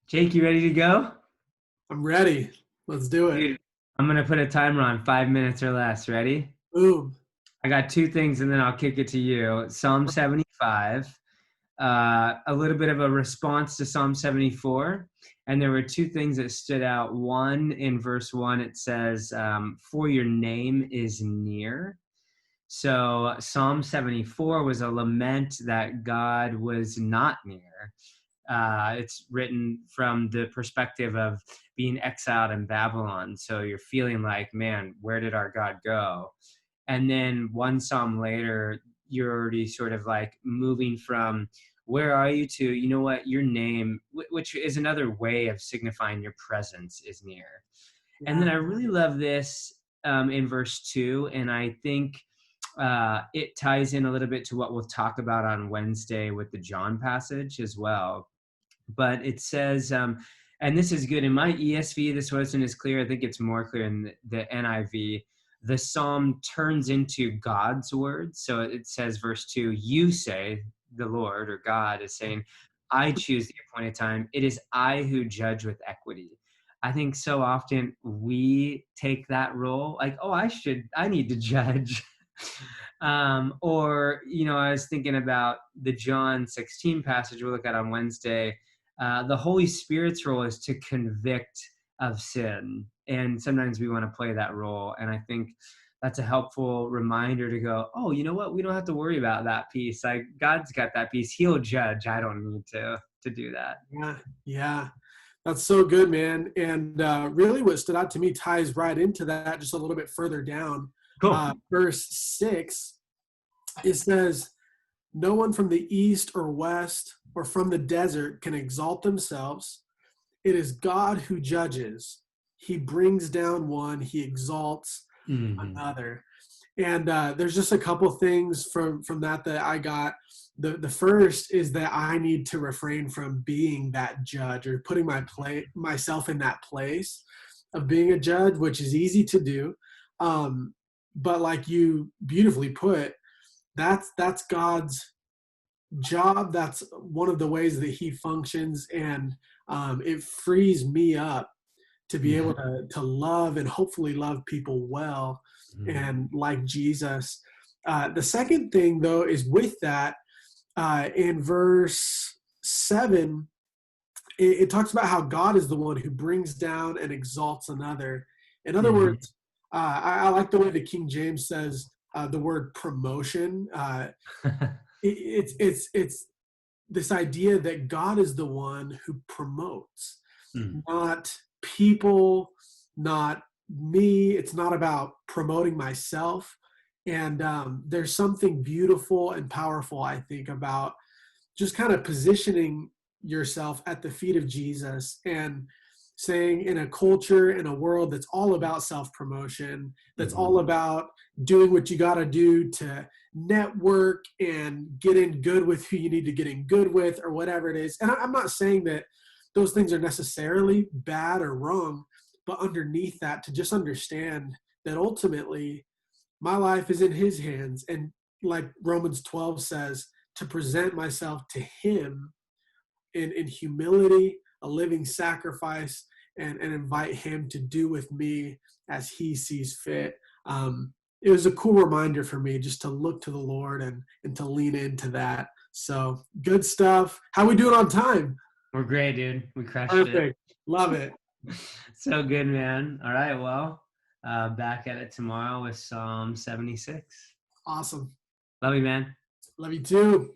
Jake, you ready to go? I'm ready. Let's do it. Dude, I'm gonna put a timer on 5 minutes or less. Ready? Boom. I got two things and then I'll kick it to you. Psalm 75, a little bit of a response to Psalm 74. And there were two things that stood out. One, in verse 1, it says, For your name is near. So Psalm 74 was a lament that God was not near. It's written from the perspective of being exiled in Babylon. So you're feeling like, man, where did our God go? And then one psalm later, you're already sort of like moving from where are you to, you know what, your name, which is another way of signifying your presence is near. And then Yeah. I really love this in verse 2. And I think it ties in a little bit to what we'll talk about on Wednesday with the John passage as well. But it says, and this is good in my ESV, this wasn't as clear. I think it's more clear in the NIV. The psalm turns into God's words. So it says, verse 2, you say, the Lord or God is saying, I choose the appointed time. It is I who judge with equity. I think so often we take that role like, oh, I need to judge. Or, I was thinking about the John 16 passage we'll look at on Wednesday. The Holy Spirit's role is to convict of sin. And sometimes we want to play that role. And I think that's a helpful reminder to go, oh, you know what? We don't have to worry about that piece. Like God's got that piece. He'll judge. I don't need to do that. Yeah. Yeah. That's so good, man. And really what stood out to me ties right into that just a little bit further down. Cool. Verse 6, it says, no one from the east or west or from the desert can exalt themselves. It is God who judges. He brings down one, he exalts Mm-hmm. another. And there's just a couple things from that I got. The first is that I need to refrain from being that judge or putting myself in that place of being a judge, which is easy to do. But like you beautifully put, that's God's job. That's one of the ways that he functions, and it frees me up to be able Yeah. to love and hopefully love people well Mm-hmm. and like Jesus. The second thing, though, is with that, in verse 7, it talks about how God is the one who brings down and exalts another. In other Mm-hmm. words, I like the way the King James says the word promotion. It's this idea that God is the one who promotes, Mm. not people, not me. It's not about promoting myself. And there's something beautiful and powerful, I think, about just kind of positioning yourself at the feet of Jesus and saying, in a culture, in a world that's all about self promotion, that's Mm-hmm. all about doing what you got to do to network and get in good with who you need to get in good with, or whatever it is. And I'm not saying that those things are necessarily bad or wrong, but underneath that, to just understand that ultimately my life is in his hands. And like Romans 12 says, to present myself to him in humility, a living sacrifice, and invite him to do with me as he sees fit. It was a cool reminder for me just to look to the Lord and to lean into that. So good stuff. How we doing on time? We're great, dude. We crushed it. Perfect. Love it. So good, man. All right, well, back at it tomorrow with Psalm 76. Awesome. Love you, man. Love you too.